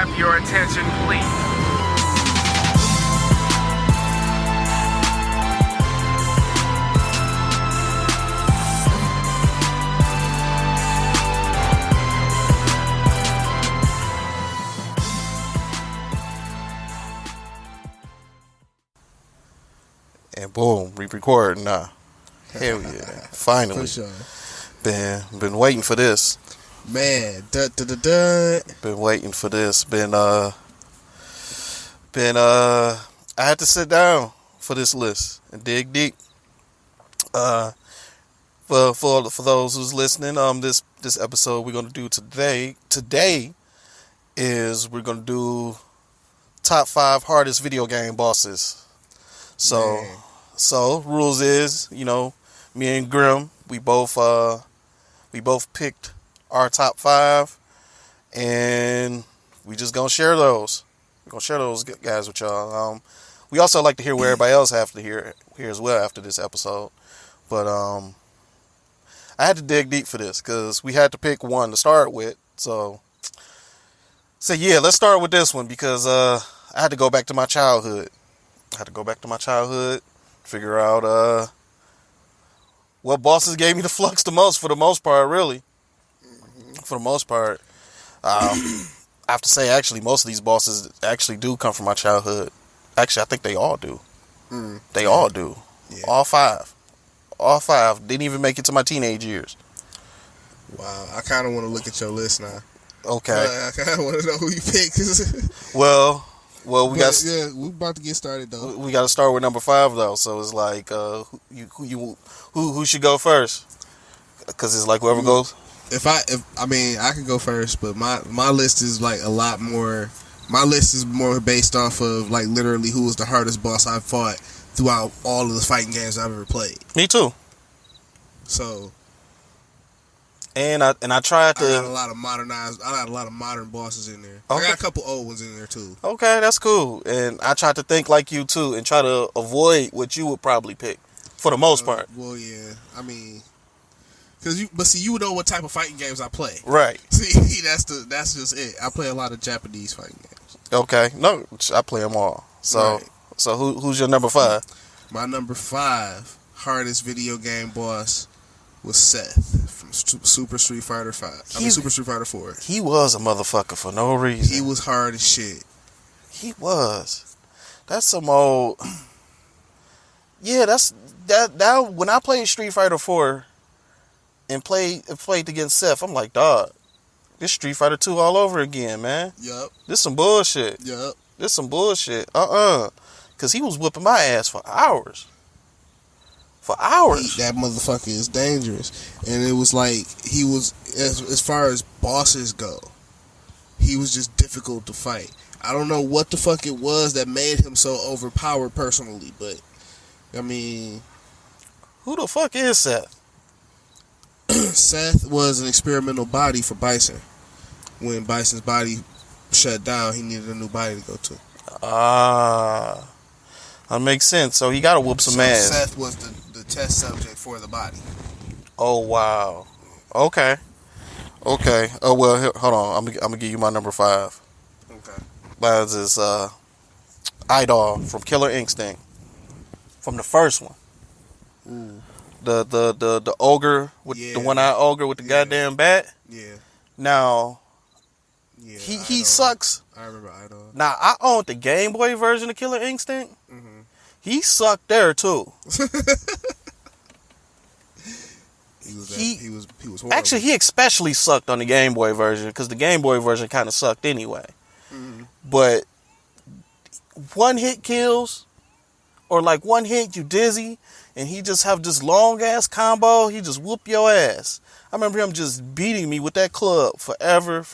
have your attention, please? And boom, we recording now. Hell yeah. Finally. For sure. Been waiting for this. Man, Been waiting for this. I had to sit down for this list and dig deep. For those who's listening, this episode we're gonna do today is we're gonna do top 5 hardest video game bosses. So rules is, me and Grim, we both picked our top 5, and we just gonna share those. We're gonna share those guys with y'all. We also like to hear what everybody else have to hear as well after this episode. But I had to dig deep for this because we had to pick one to start with. So yeah, let's start with this one because I had to go back to my childhood. Figure out what bosses gave me the flux the most, for the most part, really. For the most part. I have to say, actually, most of these bosses actually do come from my childhood. Actually, I think they all do. They all do. Yeah. All 5. All 5. Didn't even make it to my teenage years. Wow. I kind of want to look at your list now. Okay. I kind of want to know who you picked. Well, we got. Yeah, we're about to get started though. We got to start with number 5 though. So it's like, who should go first? Because it's like whoever goes. I can go first, but my list is like a lot more. My list is more based off of like literally who was the hardest boss I've fought throughout all of the fighting games I've ever played. Me too. So. And I tried to. I got a lot of modern bosses in there. Okay. I got a couple old ones in there too. Okay, that's cool. And I tried to think like you too, and try to avoid what you would probably pick, for the most part. Well, yeah. I mean, but you know what type of fighting games I play, right? See, that's just it. I play a lot of Japanese fighting games. Okay, no, I play them all. So, right. So who's your number 5? My number 5 hardest video game boss was Seth from Super Street Fighter 5. Super Street Fighter 4. He was a motherfucker for no reason. He was hard as shit. He was. That's some old. Yeah, that. When I played Street Fighter 4 and played against Seth, I'm like, dog, this Street Fighter 2 all over again, man. Yup. This some bullshit. Yup. This some bullshit. Because he was whipping my ass for hours. That motherfucker is dangerous. And it was like, he was, as far as bosses go, he was just difficult to fight. I don't know what the fuck it was that made him so overpowered personally, but, I mean... Who the fuck is Seth? Seth was an experimental body for Bison. When Bison's body shut down, he needed a new body to go to. That makes sense. So he got to whoop some ass. Seth was the test subject for the body. Oh, wow. Okay. Oh, well, hold on. I'm going to give you my number 5. Okay. Mine is Idol from Killer Instinct. From the first one. Ooh. The ogre, with the one-eyed ogre with the goddamn bat. Yeah. Now, yeah, he sucks. I remember Idol. Now, I owned the Game Boy version of Killer Instinct. Mm-hmm. He sucked there, too. He was horrible. Actually, he especially sucked on the Game Boy version because the Game Boy version kind of sucked anyway. Mm-hmm. But one hit kills, or like one hit you dizzy, and he just have this long ass combo. He just whoop your ass. I remember him just beating me with that club forever.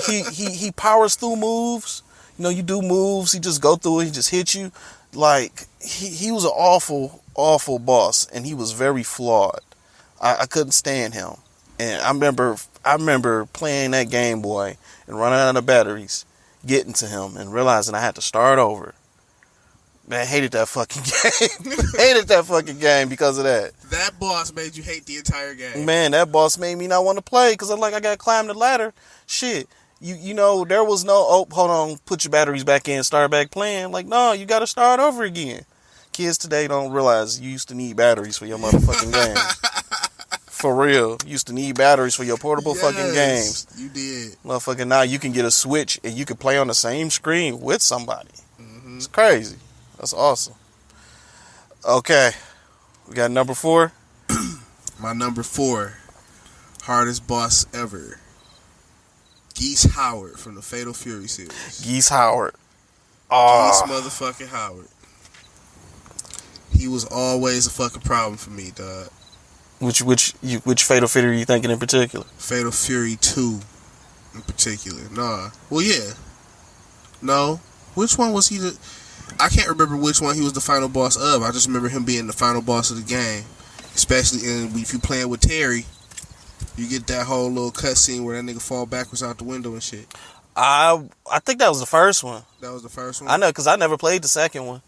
He powers through moves. You do moves. He just go through it. He just hit you. Like he was an awful boss, and he was very flawed. I couldn't stand him, and I remember playing that Game Boy and running out of batteries, getting to him, and realizing I had to start over. Man, I hated that fucking game because of that. That boss made you hate the entire game. Man, that boss made me not want to play because I got to climb the ladder. Shit. You know, there was no, oh, hold on, put your batteries back in, start back playing. Like, no, you got to start over again. Kids today don't realize you used to need batteries for your motherfucking games. For real. You used to need batteries for your portable fucking games. You did. Motherfucking now you can get a Switch and you can play on the same screen with somebody. It's crazy. That's awesome. Okay. We got number 4. My number 4, hardest boss ever. Geese Howard from the Fatal Fury series. Geese Howard. Geese Oh. motherfucking Howard. He was always a fucking problem for me, dog. Which Fatal Fury are you thinking in particular? Fatal Fury 2 in particular. Nah. Well, yeah. No. Which one was he the... I can't remember which one he was the final boss of. I just remember him being the final boss of the game. Especially if you playing with Terry, you get that whole little cutscene where that nigga fall backwards out the window and shit. I think that was the first one. That was the first one? I know, because I never played the second one.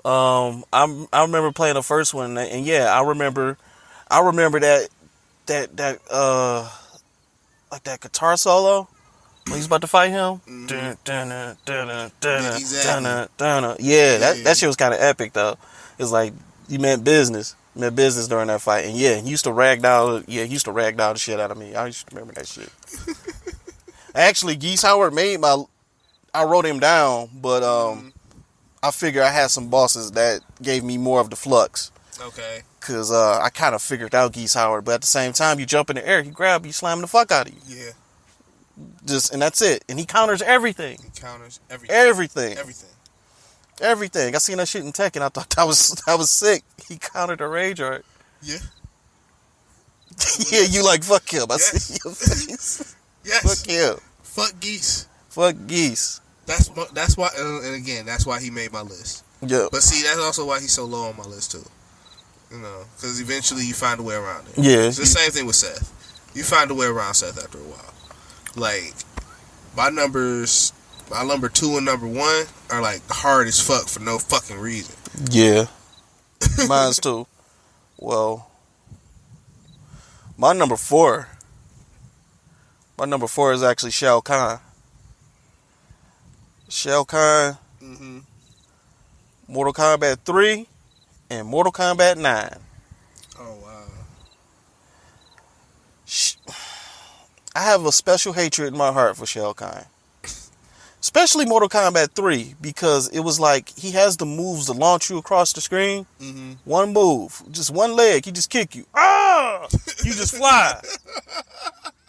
I remember playing the first one, and yeah, I remember that like that guitar solo when he's about to fight him. Yeah, that shit was kind of epic though. It's like you meant business during that fight, and yeah, he used to ragdoll the shit out of me. I used to remember that shit. Actually, Geese Howard I wrote him down, but I figure I had some bosses that gave me more of the flux. Okay. Cause I kind of figured out Geese Howard, but at the same time, you jump in the air, he grab you, slam the fuck out of you. Yeah. And that's it. And he counters everything. He counters everything. Everything. I seen that shit in Tekken. I thought that was sick. He countered a Rage Art. Yeah. Yeah, you like fuck him. I Yes. see your face. Yes. Fuck him. Fuck Geese. Fuck Geese. That's why, and again, that's why he made my list. Yeah. But see, that's also why he's so low on my list too. You know, because eventually you find a way around it. Yeah. It's the same thing with Seth. You find a way around Seth after a while. Like my number 2 and number 1 are like hard as fuck for no fucking reason. Yeah. Mine's too. Well, my number 4 is actually Shao Kahn. Shao Kahn, Mortal Kombat 3, and Mortal Kombat 9. Oh, wow. I have a special hatred in my heart for Shao Kahn. Especially Mortal Kombat 3, because it was like he has the moves to launch you across the screen. One move, just one leg, he just kick you. Ah! You just fly.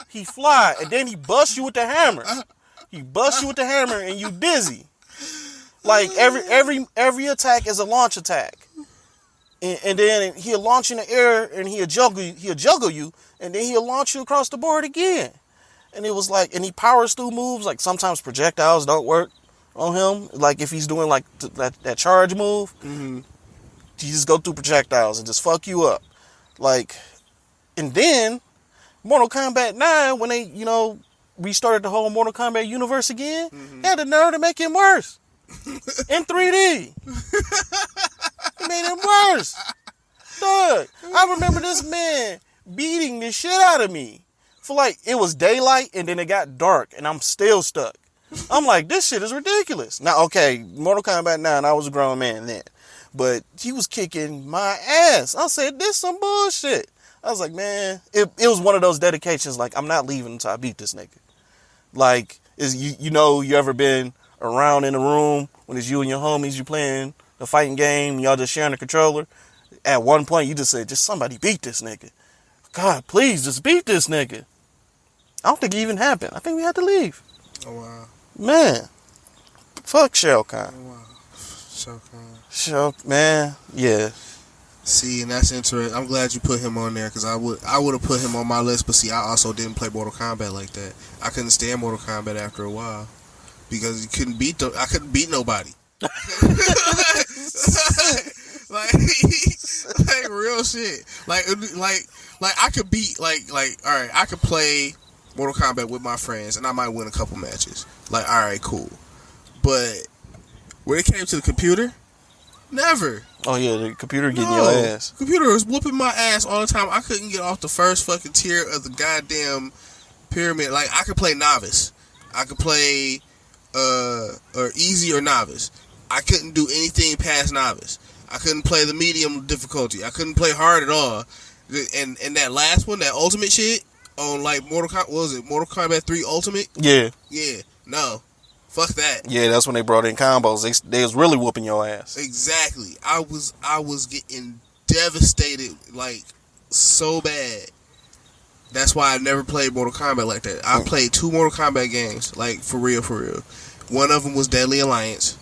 He fly, and then he busts you with the hammer. He busts you with the hammer, and you dizzy. Like every attack is a launch attack, and then he'll launch in the air, and he'll juggle you, and then he'll launch you across the board again. And it was like, and he powers through moves. Like sometimes projectiles don't work on him. Like if he's doing like that charge move, you just go through projectiles and just fuck you up. Like, and then Mortal Kombat 9, when they restarted the whole Mortal Kombat universe again, they had the nerve to make him worse in 3D. It made him worse. Dog, I remember this man beating the shit out of me. For like, it was daylight and then it got dark and I'm still stuck. I'm like, this shit is ridiculous. Now, okay, Mortal Kombat 9, I was a grown man then. But he was kicking my ass. I said, this some bullshit. I was like, man, it was one of those dedications, like, I'm not leaving until I beat this nigga. Like, you ever been around in a room when it's you and your homies, you playing the fighting game, y'all just sharing the controller. At one point, you just said, just somebody beat this nigga. God, please, just beat this nigga. I don't think it even happened. I think we had to leave. Oh, wow. Man. Fuck Shao Kahn. Oh, wow. Shao Kahn. Man, yeah. See, and that's interesting. I'm glad you put him on there, because I would have put him on my list, but see, I also didn't play Mortal Kombat like that. I couldn't stand Mortal Kombat after a while, because I couldn't beat nobody. like real shit. Like I could beat all right, I could play Mortal Kombat with my friends and I might win a couple matches. Like, all right, cool. But when it came to the computer, never. Oh yeah, the computer getting your ass. Computer was whooping my ass all the time. I couldn't get off the first fucking tier of the goddamn pyramid. Like, I could play novice, I could play or easy or novice. I couldn't do anything past novice. I couldn't play the medium difficulty. I couldn't play hard at all. And that last one, that ultimate shit on like Mortal Kombat 3 Ultimate? Yeah. Yeah. No. Fuck that. Yeah, that's when they brought in combos. They was really whooping your ass. Exactly. I was getting devastated, like, so bad. That's why I never played Mortal Kombat like that. I played 2 Mortal Kombat games, like, for real. One of them was Deadly Alliance,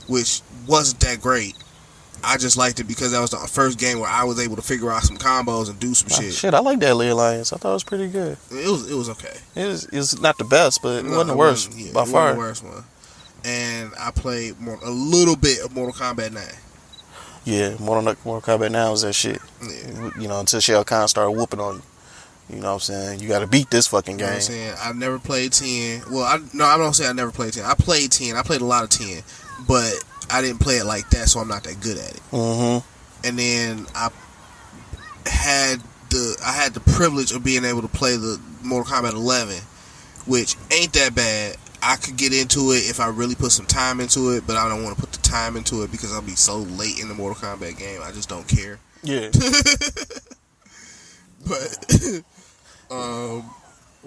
which wasn't that great. I just liked it because that was the first game where I was able to figure out some combos and do some shit. Shit, I like Deadly Alliance. I thought it was pretty good. It was okay. It's not the best, but it wasn't the worst by far. It wasn't the worst one. And I played a little bit of Mortal Kombat 9. Yeah, Mortal Kombat now is that shit. Yeah. You know, until Shao Kahn started whooping on you. You know what I'm saying? You got to beat this fucking game. You know what I'm saying? I never played 10. Well, I don't say I never played 10. I played 10. I played a lot of 10. But I didn't play it like that, so I'm not that good at it. Mm-hmm. And then I had the privilege of being able to play the Mortal Kombat 11, which ain't that bad. I could get into it if I really put some time into it, but I don't want to put the time into it because I'll be so late in the Mortal Kombat game. I just don't care. Yeah. But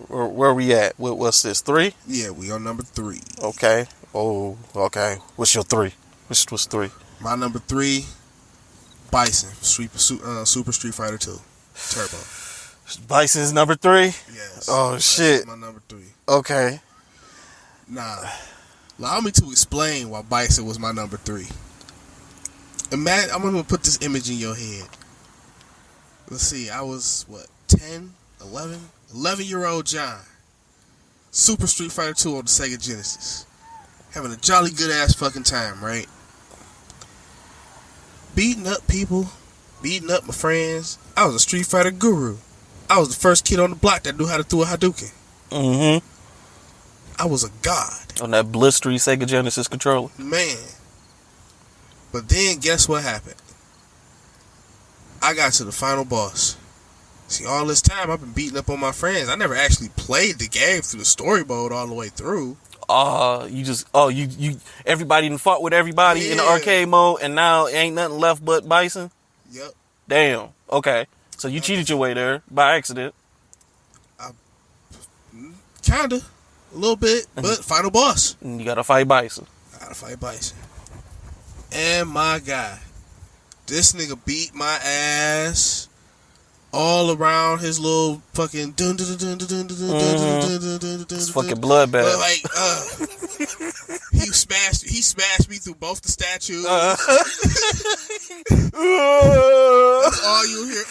where we at? What's this? 3? yeah, we on number 3. Okay. Oh, okay. What's your 3? What's 3? My number 3, Bison, Super Street Fighter 2, Turbo. Bison's number 3? Yes. Oh, shit. My number 3. Okay. Nah. Allow me to explain why Bison was my number 3. Imagine, I'm gonna put this image in your head. Let's see, I was, 10, 11? 11-year-old John. Super Street Fighter 2 on the Sega Genesis. Having a jolly good ass fucking time, right? Beating up people, beating up my friends. I was a Street Fighter guru. I was the first kid on the block that knew how to do a Hadouken. Mm-hmm. I was a god. On that blistery Sega Genesis controller. Man. But then guess what happened? I got to the final boss. See, all this time I've been beating up on my friends. I never actually played the game through the story mode all the way through. You everybody done fought with everybody in the arcade mode, and now ain't nothing left but Bison? Yep. Damn. Okay. So you cheated your way there by accident. Kinda. A little bit, but final boss. And you gotta fight Bison. I gotta fight Bison. And my God. This nigga beat my ass all around his little fucking It's fucking bloodbath. Like, he smashed me through both the statues. That's all you hear.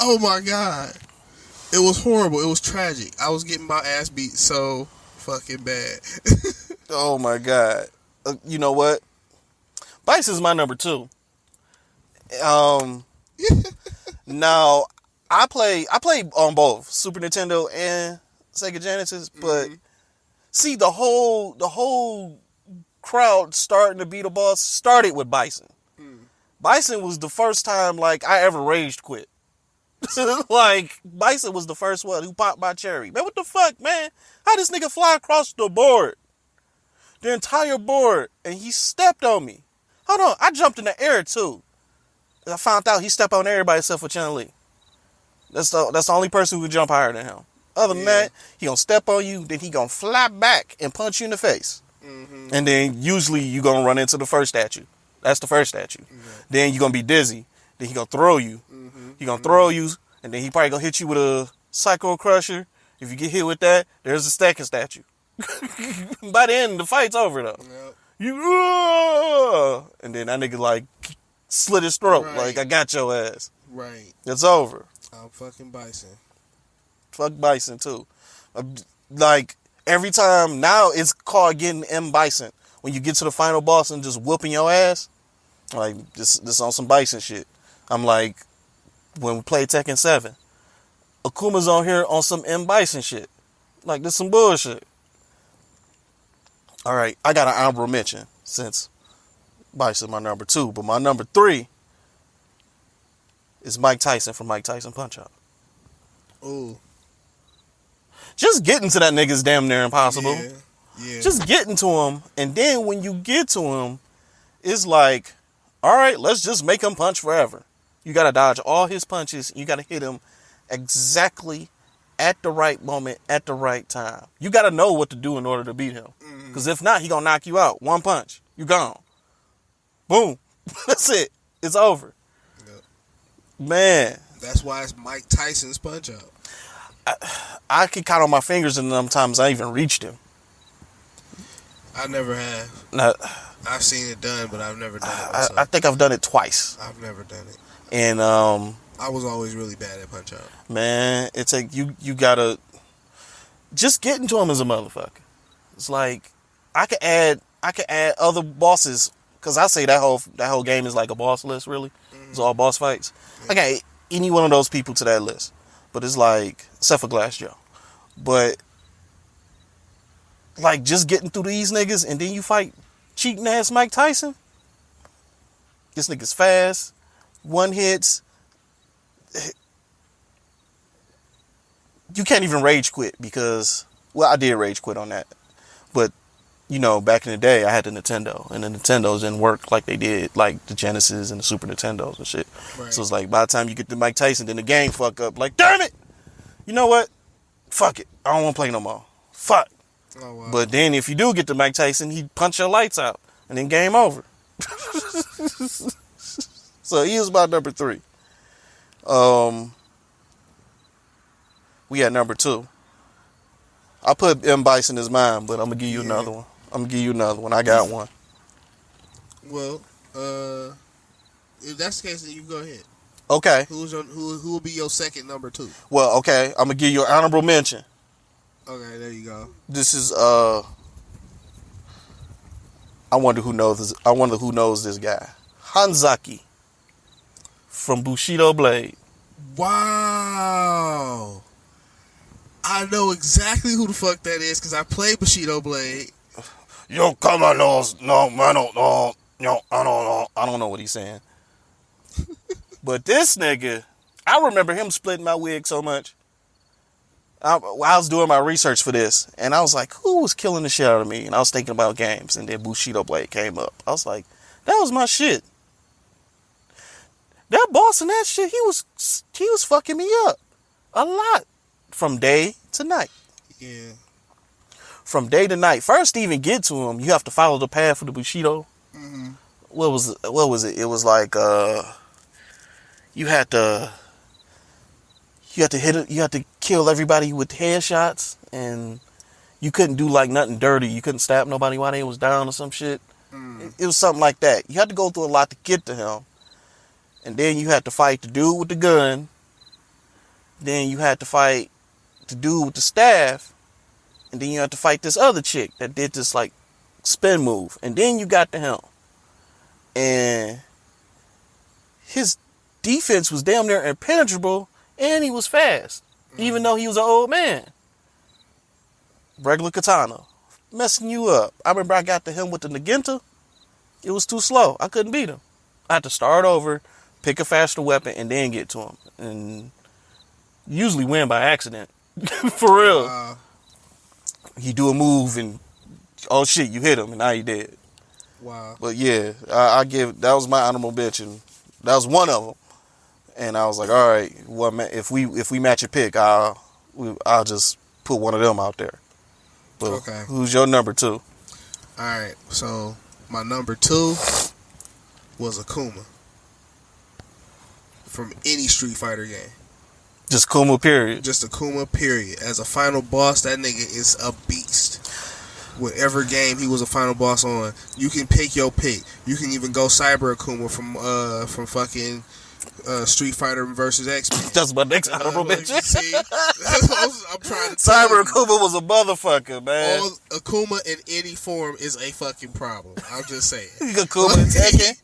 Oh my God. It was horrible. It was tragic. I was getting my ass beat so fucking bad. Oh my God. You know what? Bison's my number 2. Now I play on both Super Nintendo and Sega Genesis, but see the whole crowd starting to beat a boss started with Bison. Bison was the first time like I ever rage quit. Like Bison was the first one who popped my cherry. Man, what the fuck, man? How this nigga fly across the board? The entire board, and he stepped on me. Hold on, I jumped in the air too. I found out he stepped on everybody except for Chun-Li. That's the only person who could jump higher than him. Other than that, he gonna step on you, then he gonna fly back and punch you in the face. Mm-hmm. And then usually you gonna run into the first statue. That's the first statue. Mm-hmm. Then you gonna be dizzy. Then he gonna throw you. Mm-hmm. He gonna throw you, and then he probably gonna hit you with a Psycho Crusher. If you get hit with that, there's a second statue. By the end, the fight's over though. Yep. And then that nigga like slit his throat. Right. Like, I got your ass. Right. It's over. I'm fucking Bison. Fuck Bison too. Like every time now, it's called getting M Bison. When you get to the final boss and just whooping your ass, like this on some Bison shit. I'm like, when we played Tekken 7, Akuma's on here on some M Bison shit. Like, this some bullshit. All right, I got an honorable mention since Bison my number 2, but my number 3 is Mike Tyson from Mike Tyson Punch-Out. Ooh. just getting to that nigga's damn near impossible. Yeah. Just getting to him, and then when you get to him, it's like, all right, let's just make him punch forever. You got to dodge all his punches. You got to hit him exactly at the right moment, at the right time. You got to know what to do in order to beat him. Because if not, he going to knock you out. One punch. You gone. Boom. That's it. It's over. Yep. Man. That's why it's Mike Tyson's Punch-Out. I can count on my fingers and sometimes I even reached him. I never have. Now, I've seen it done, but I've never done it myself. I think I've done it twice. I've never done it. And I was always really bad at Punch-Out. man, it's like you gotta just get into him as a motherfucker. It's like I could add other bosses, because I say that whole game is like a boss list, really. It's all boss fights. I got any one of those people to that list. But it's like, except for Glass Joe. But like just getting through these niggas and then you fight cheating ass Mike Tyson. This nigga's fast, one hits. You can't even rage quit because, well, I did rage quit on that. But, you know, back in the day, I had the Nintendo, and the Nintendos didn't work like they did, like the Genesis and the Super Nintendos and shit. Right. So it's like, by the time you get to Mike Tyson, then the game fuck up. Like, damn it! You know what? Fuck it. I don't want to play no more. Fuck. Oh, wow. But then if you do get to Mike Tyson, he punch your lights out, and then game over. So he was about number 3. We had number 2. I put M. Bison as mine, but I'm going to give you another one. I got one. Well, if that's the case, then you go ahead. Okay. Who will be your second number 2? Well, okay. I'm going to give you an honorable mention. Okay, there you go. This is, I wonder who knows this guy. Hanzaki from Bushido Blade. Wow. I know exactly who the fuck that is because I played Bushido Blade. Yo, come on, no, I don't know. I don't know what he's saying. But this nigga, I remember him splitting my wig so much. I was doing my research for this, and I was like, who was killing the shit out of me? And I was thinking about games, and then Bushido Blade came up. I was like, that was my shit. That boss and that shit, he was fucking me up a lot from day to night. Yeah. From day to night. First to even get to him, you have to follow the path of the Bushido. Mm-hmm. What was it? It was like you had to hit it, you had to kill everybody with headshots, and you couldn't do like nothing dirty. You couldn't stab nobody while they was down or some shit. It was something like that. You had to go through a lot to get to him. And then you had to fight the dude with the gun. Then you had to fight the dude with the staff. And then you had to fight this other chick that did this like spin move. And then you got to him. And his defense was damn near impenetrable. And he was fast. Even though he was an old man. Regular katana. Messing you up. I remember I got to him with the Naganta. It was too slow. I couldn't beat him. I had to start over, pick a faster weapon, and then get to him. And usually win by accident. For real. He do a move and, oh shit, you hit him and now he dead. Wow. But yeah, that was my honorable bitch, and that was one of them. And I was like, all right, well, if we match a pick, I'll just put one of them out there. But okay. Who's your number 2? All right, so my number 2 was Akuma from any Street Fighter game. Just Akuma, period. Just Akuma, period. As a final boss, that nigga is a beast. Whatever game he was a final boss on, you can pick your pick. You can even go Cyber Akuma from fucking Street Fighter versus X-Men. That's my next honorable mention. See, I'm trying to tell Cyber you. Akuma was a motherfucker, man. All Akuma in any form is a fucking problem. I'm just saying. Akuma in Tekken.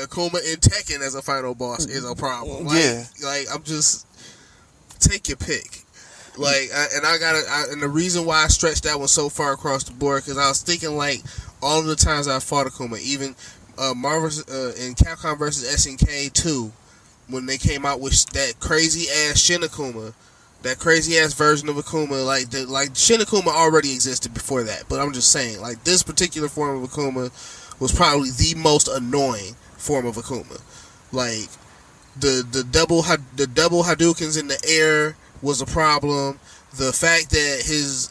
Akuma in Tekken as a final boss is a problem. Like I'm just take your pick. Like, and the reason why I stretched that one so far across the board because I was thinking like all of the times I fought Akuma, even Marvel's in Capcom vs SNK 2. When they came out with that crazy ass Shin Akuma, That crazy ass version of Akuma, like Shin Akuma already existed before that, but I'm just saying, like, this particular form of Akuma was probably the most annoying form of Akuma. Like the double Hadoukens in the air was a problem. The fact that his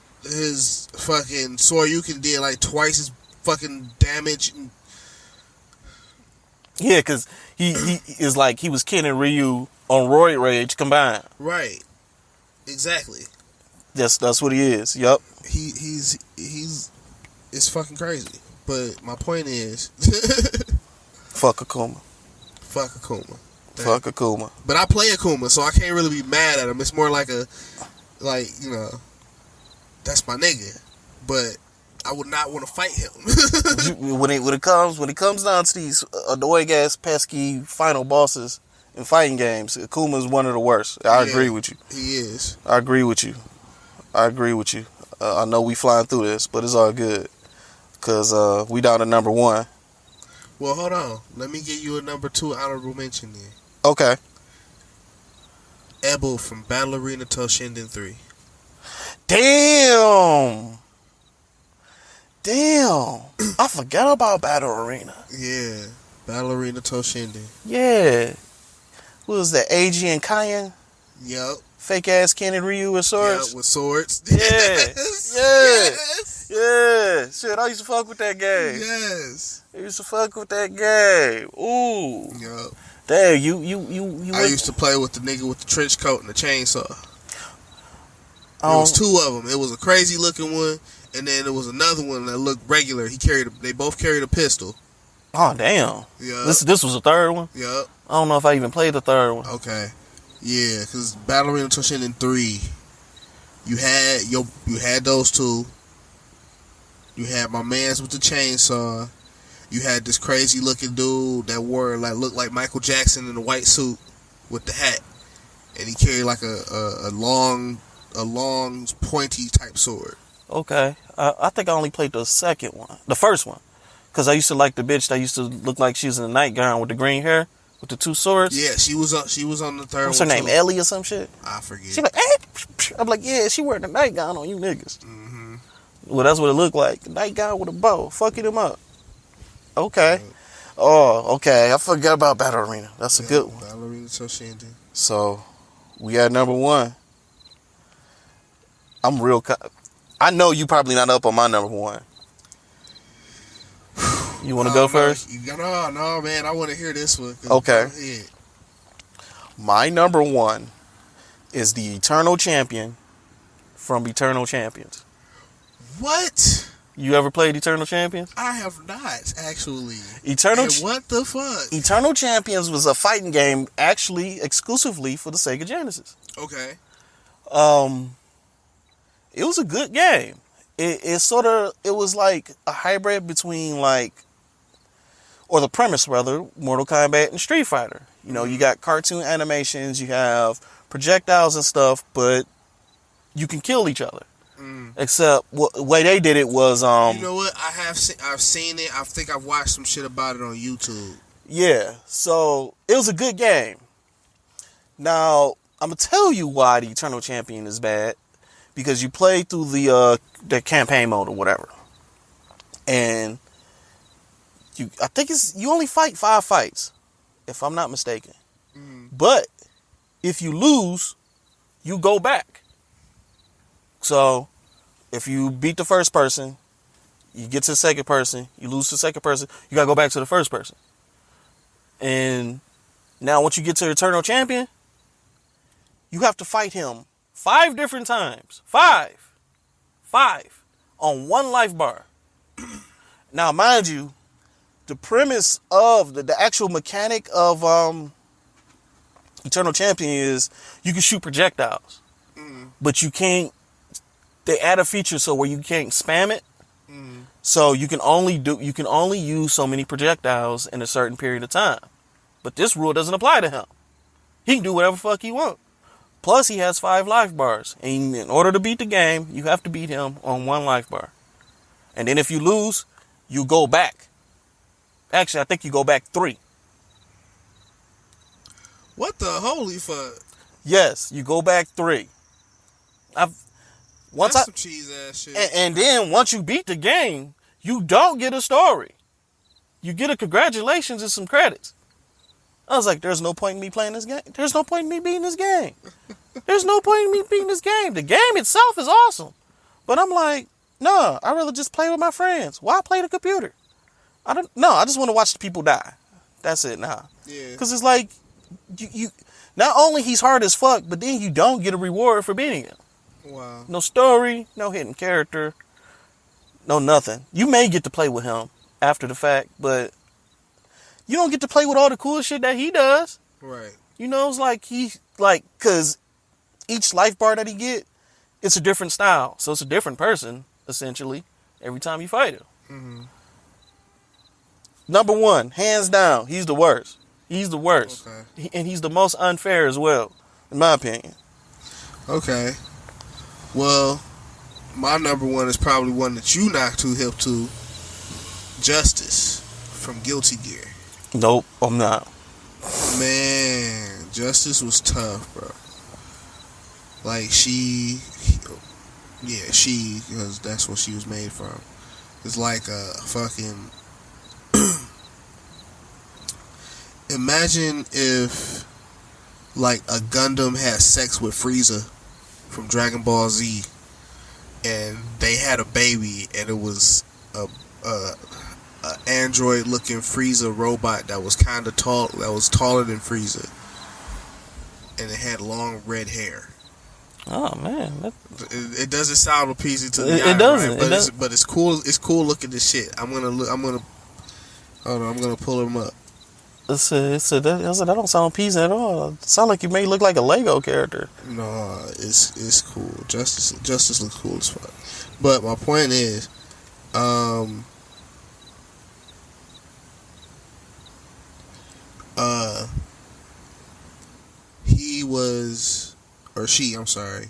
fucking Soryuken did like twice as fucking damage. Yeah, because he is like he was Ken and Ryu on Roid Rage combined. Right. Exactly. That's what he is. Yup. He's it's fucking crazy. But my point is Fuck Akuma. Fuck Akuma. Fuck Akuma. But I play Akuma, so I can't really be mad at him. It's more like that's my nigga. But I would not want to fight him. when it comes down to these annoying ass pesky final bosses in fighting games, Akuma is one of the worst. I agree with you. He is. I agree with you. I know we flying through this, but it's all good. Because we down to number 1. Well, hold on. Let me give you a number 2 honorable mention then. Okay. Ebel from Battle Arena Toshinden 3. Damn. I forgot about Battle Arena. Yeah. Battle Arena Toshinden. Yeah. What was that? AG and Kayan? Yep. Fake ass Ken and Ryu with swords? Yep, with swords. Yeah. Yes. Yeah. Yes. Yeah. Shit, I used to fuck with that game. Yes. I used to fuck with that game. Ooh. Yep. Damn, you I used to play with the nigga with the trench coat and the chainsaw. There was 2 of them. It was a crazy looking one, and then there was another one that looked regular. They both carried a pistol. Oh damn. Yeah. This was the third one? Yep. I don't know if I even played the third one. Okay. Yeah, because Battle Arena Toshinden 3, you had those 2. You had my mans with the chainsaw. You had this crazy looking dude that looked like Michael Jackson in a white suit with the hat, and he carried like a long pointy type sword. Okay, I think I only played the first one, because I used to like the bitch that used to look like she was in a nightgown with the green hair with the 2 swords. Yeah, she was on the third. What's her name? Ellie or some shit? I forget. She like, I'm like, yeah, she wearing a nightgown on you niggas. Mm-hmm. Well, that's what it looked like. Nightgown with a bow, fucking him up. Okay. Oh, okay. I forgot about Battle Arena. That's a good one. Battle Arena Toshinden. So, we had number 1. I know you probably not up on my number 1. You want to go first? No, man. I want to hear this one. Okay. My number 1 is the Eternal Champion from Eternal Champions. What? You ever played Eternal Champions? I have not, actually. What the fuck? Eternal Champions was a fighting game actually exclusively for the Sega Genesis. Okay. It was a good game. It was like a hybrid between or the premise rather, Mortal Kombat and Street Fighter. You know, you got cartoon animations, you have projectiles and stuff, but you can kill each other. Except the way they did it was you know what? I've seen it. I think I've watched some shit about it on YouTube. Yeah. So it was a good game. Now, I'm gonna tell you why the Eternal Champion is bad. Because you play through the campaign mode or whatever. And I think you only fight 5 fights, if I'm not mistaken. But if you lose, you go back. So, if you beat the first person, you get to the second person, you lose to the second person, you gotta go back to the first person. And now once you get to the Eternal Champion, you have to fight him 5 different times. 5 on 1 life bar. Now, mind you, the premise of the actual mechanic of Eternal Champion is you can shoot projectiles, but you can't. They add a feature so where you can't spam it, so you can only use so many projectiles in a certain period of time. But this rule doesn't apply to him. He can do whatever the fuck he wants. Plus, he has 5 life bars, and in order to beat the game, you have to beat him on 1 life bar. And then if you lose, you go back. Actually, I think you go back 3. What the holy fuck? Yes, you go back 3. Once That's some cheese ass shit. And then once you beat the game, you don't get a story. You get a congratulations and some credits. I was like, there's no point in me playing this game. There's no point in me beating this game. There's no point in me beating this game. The game itself is awesome. But I'm like, no, I'd rather just play with my friends. Why play the computer? I just want to watch the people die. That's it, nah. Yeah. Because it's like, you not only he's hard as fuck, but then you don't get a reward for beating him. Wow. No story, no hidden character, no nothing. You may get to play with him after the fact, but you don't get to play with all the cool shit that he does. Right. You know, it's like because each life bar that he get, it's a different style. So it's a different person, essentially, every time you fight him. Mm-hmm. Number one, hands down, he's the worst. He's the worst. Okay. And he's the most unfair as well, in my opinion. Okay. Well, my number one is probably one that you not too hip to. Justice from Guilty Gear. Nope, I'm not. Man, Justice was tough, bro. Like because that's what she was made from. It's like a fucking. Imagine if, like, a Gundam had sex with Frieza from Dragon Ball Z, and they had a baby, and it was a android-looking Frieza robot that was kind of tall, that was taller than Frieza, and it had long red hair. Oh man, it doesn't sound appeasing to the eye, it doesn't. right? But it's cool. It's cool looking this shit. I'm gonna pull him up. That don't sound appeasing at all. It sounds like you may look like a Lego character. No, it's cool. Justice looks cool as fuck. But my point is, he was, or she, I'm sorry.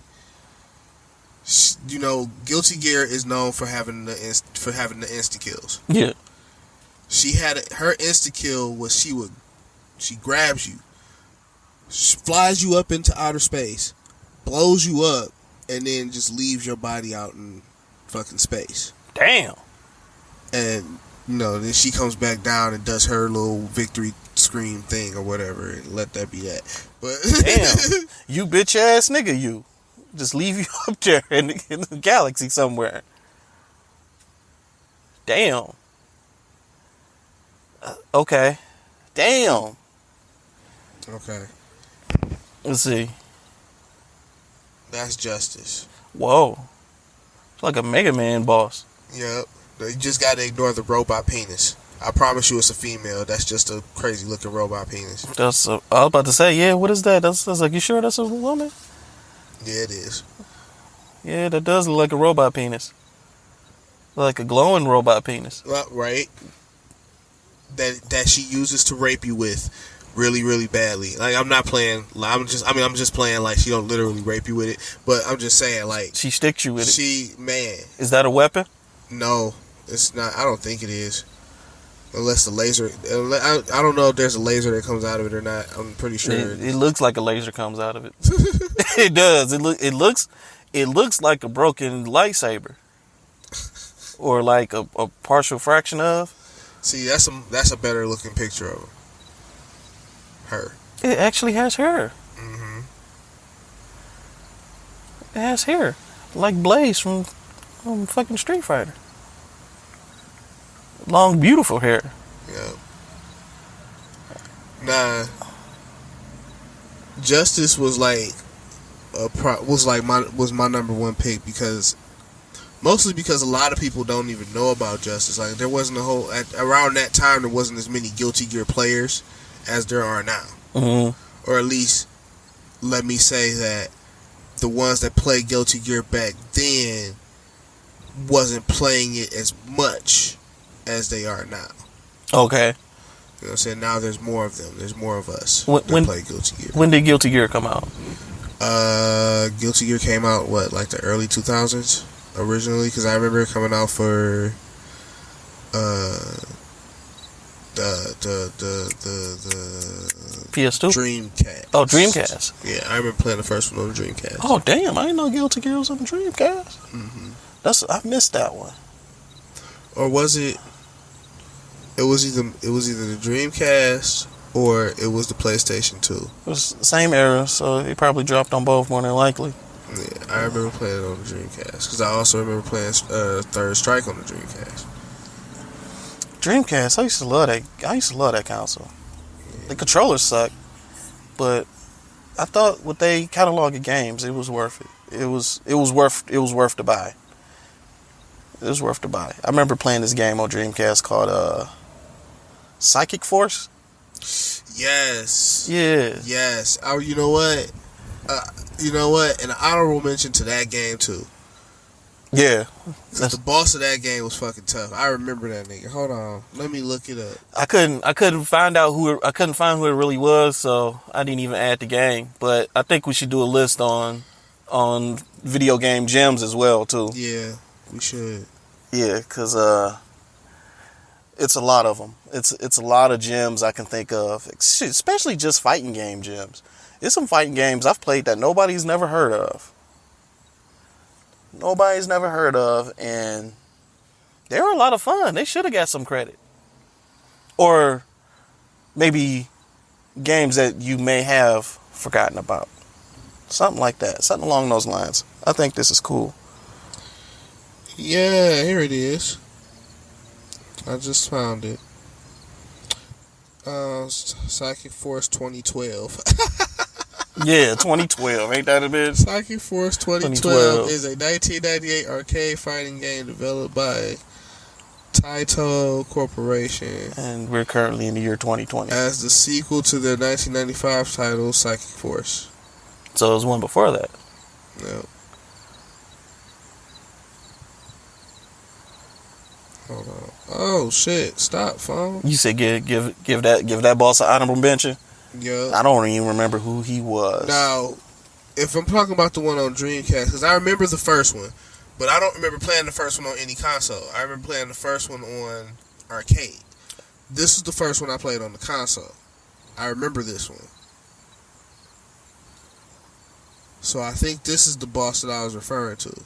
You know, Guilty Gear is known for having the insta kills. Yeah. She had her insta kill was she grabs you, flies you up into outer space, blows you up, and then just leaves your body out in fucking space. Damn. And then she comes back down and does her little victory scream thing or whatever, and let that be that. But damn, you bitch ass nigga, you just leave you up there in the galaxy somewhere. Damn. Okay. Damn. Okay. Let's see. That's Justice. Whoa. It's like a Mega Man boss. Yep. You just gotta ignore the robot penis. I promise you it's a female. That's just a crazy looking robot penis. I was about to say, yeah, what is that? That's like, you sure that's a woman? Yeah, it is. Yeah, that does look like a robot penis. Like a glowing robot penis. Right. That she uses to rape you with really, really badly. Like, I'm not playing, I'm just playing like she don't literally rape you with it, but I'm just saying, like, she sticks you with it. Man. Is that a weapon? No, it's not. I don't think it is. Unless the laser, I don't know if there's a laser that comes out of it or not. I'm pretty sure. It looks like a laser comes out of it. It does. It looks like a broken lightsaber. Or like a partial fraction of. See, that's a better looking picture of her. It actually has hair. Mm-hmm. It has hair, like Blaze from fucking Street Fighter. Long, beautiful hair. Yeah. Nah. Justice was like my number one pick mostly because a lot of people don't even know about Justice. Like, there wasn't around that time there wasn't as many Guilty Gear players as there are now. Mm-hmm. Or at least, let me say that the ones that played Guilty Gear back then wasn't playing it as much as they are now. Okay. You know what I'm saying? Now there's more of them. There's more of us that play Guilty Gear. When did Guilty Gear come out? Guilty Gear came out, like the early 2000s originally? Because I remember it coming out for the PS2? Dreamcast. Oh, Dreamcast. Yeah, I remember playing the first one on the Dreamcast. Oh, damn. I didn't know Guilty Gear was on the Dreamcast. Mm-hmm. I missed that one. Or was it? It was either the Dreamcast or it was the PlayStation 2. It was the same era, so it probably dropped on both more than likely. Yeah, I remember playing it on the Dreamcast because I also remember playing Third Strike on the Dreamcast. Dreamcast, I used to love that console. The controllers suck, but I thought with they catalog of games, it was worth it. It was worth to buy. It was worth to buy. I remember playing this game on Dreamcast called Psychic Force. Yes. Yeah. Yes. Oh, you know what? An honorable mention to that game too. Yeah. The boss of that game was fucking tough. I remember that nigga. Hold on, let me look it up. I couldn't find who it really was, so I didn't even add the game. But I think we should do a list on video game gems as well too. Yeah, we should. Yeah, cause it's a lot of them. It's a lot of gems I can think of, especially just fighting game gems. There's some fighting games I've played that nobody's never heard of. And they were a lot of fun. They should have got some credit. Or maybe games that you may have forgotten about. Something like that. Something along those lines. I think this is cool. Yeah, here it is. I just found it. Psychic Force 2012. Yeah, 2012. Ain't that a bit? Psychic Force 2012 is a 1998 arcade fighting game developed by Taito Corporation. And we're currently in the year 2020. As the sequel to their 1995 title, Psychic Force. So it was one before that. Yep. Hold on. Oh shit! Stop, phone. You said give that boss an honorable mention. Yeah. I don't even remember who he was. Now, if I'm talking about the one on Dreamcast, because I remember the first one, but I don't remember playing the first one on any console. I remember playing the first one on arcade. This is the first one I played on the console. I remember this one. So I think this is the boss that I was referring to.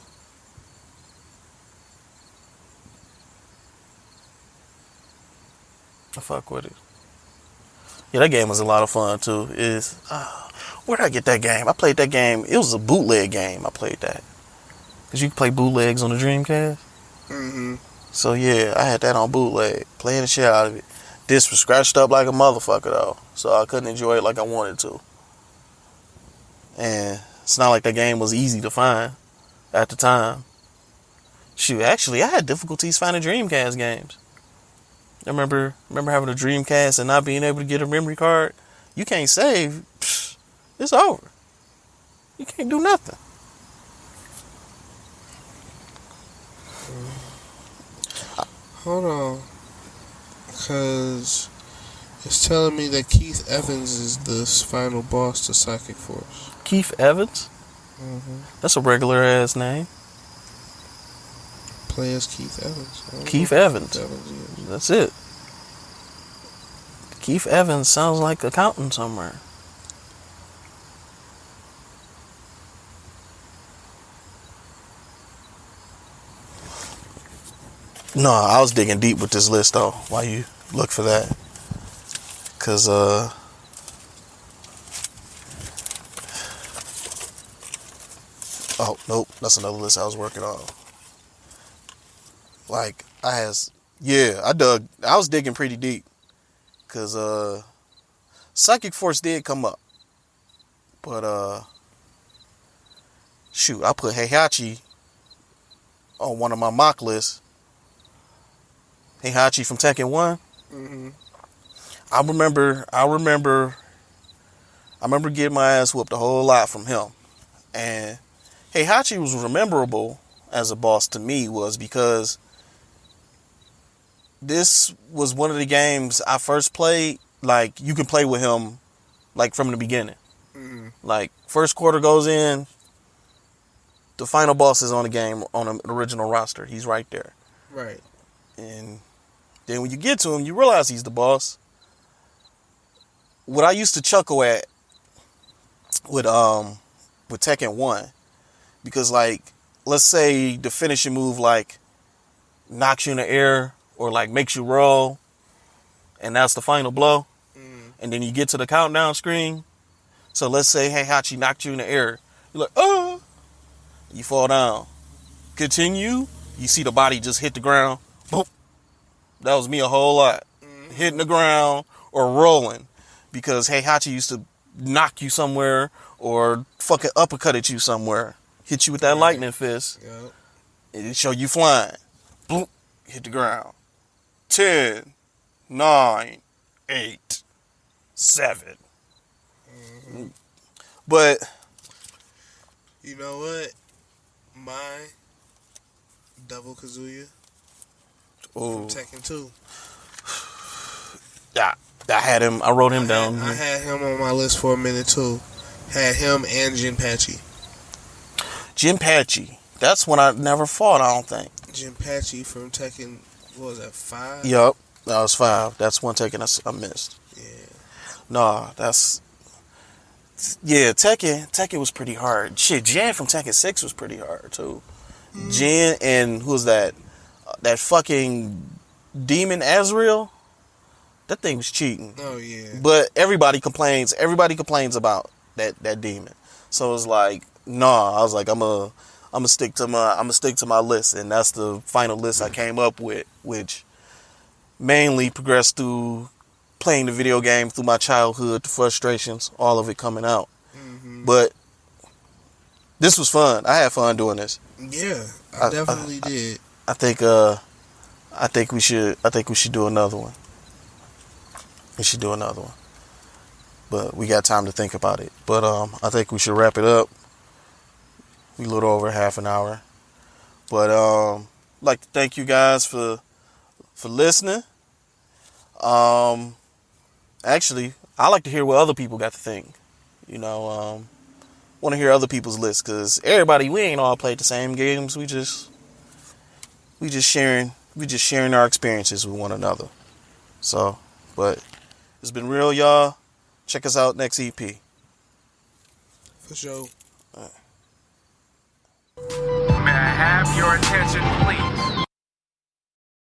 I fuck with it. Yeah, that game was a lot of fun too. Where did I get that game? I played that game. It was a bootleg game. I played that. Cause you could play bootlegs on the Dreamcast. Mm-hmm. So yeah, I had that on bootleg. Playing the shit out of it. This was scratched up like a motherfucker though. So I couldn't enjoy it like I wanted to. And it's not like that game was easy to find at the time. Shoot, actually I had difficulties finding Dreamcast games. I remember having a Dreamcast and not being able to get a memory card. You can't save. It's over. You can't do nothing. Hold on. Because it's telling me that Keith Evans is the final boss to Psychic Force. Keith Evans? Mm-hmm. That's a regular ass name. Play as Keith Evans. Keith Evans. That's it. Keith Evans sounds like accountant somewhere. No, I was digging deep with this list though. While you look for that, cause oh nope, that's another list I was working on. Like I was digging pretty deep, cause Psychic Force did come up, but shoot, I put Heihachi on one of my mock lists. Heihachi from Tekken 1. Mm-hmm. I remember getting my ass whooped a whole lot from him. And Heihachi was memorable as a boss to me was because this was one of the games I first played. Like, you can play with him, like, from the beginning. Mm-hmm. Like, first quarter goes in, the final boss is on the game, on the original roster. He's right there. Right. And Then when you get to him, you realize he's the boss. What I used to chuckle at with Tekken 1, because like, let's say the finishing move like knocks you in the air or like makes you roll, and that's the final blow. And then you get to the countdown screen. So let's say Heihachi knocked you in the air. You're like, oh, you fall down. Continue. You see the body just hit the ground. Boom. That was me a whole lot. Hitting the ground or rolling. Because Heihachi used to knock you somewhere or fucking uppercut at you somewhere. Hit you with that lightning fist. Yep. It show you flying. Boom. Hit the ground. 10, 9, 8, 7. But you know what? My Devil Kazuya from Tekken 2. Yeah, I had him. I wrote him down. I had him on my list for a minute too. Had him and Jinpachi. Jinpachi. That's one I never fought, I don't think. Jinpachi from Tekken, what was that, 5? Yup, that was 5. That's one Tekken I missed. Yeah. Nah, Tekken was pretty hard. Shit, Jin from Tekken 6 was pretty hard too. Jin and who's that? That fucking demon Azrael? That thing was cheating. Oh yeah. But everybody complains about that demon. So it's like, nah, I was like, I'm gonna stick to my list, and that's the final list I came up with, which mainly progressed through playing the video game through my childhood, the frustrations, all of it coming out. But this was fun. I had fun doing this. Yeah, I definitely did. I think we should do another one. We should do another one. But we got time to think about it. But I think we should wrap it up. We a little over half an hour. But I'd like to thank you guys for listening. Actually, I like to hear what other people got to think. You know, want to hear other people's lists, because everybody, we ain't all played the same games. We just sharing our experiences with one another. So, but it's been real, y'all. Check us out next EP. For sure. May I have your attention, please?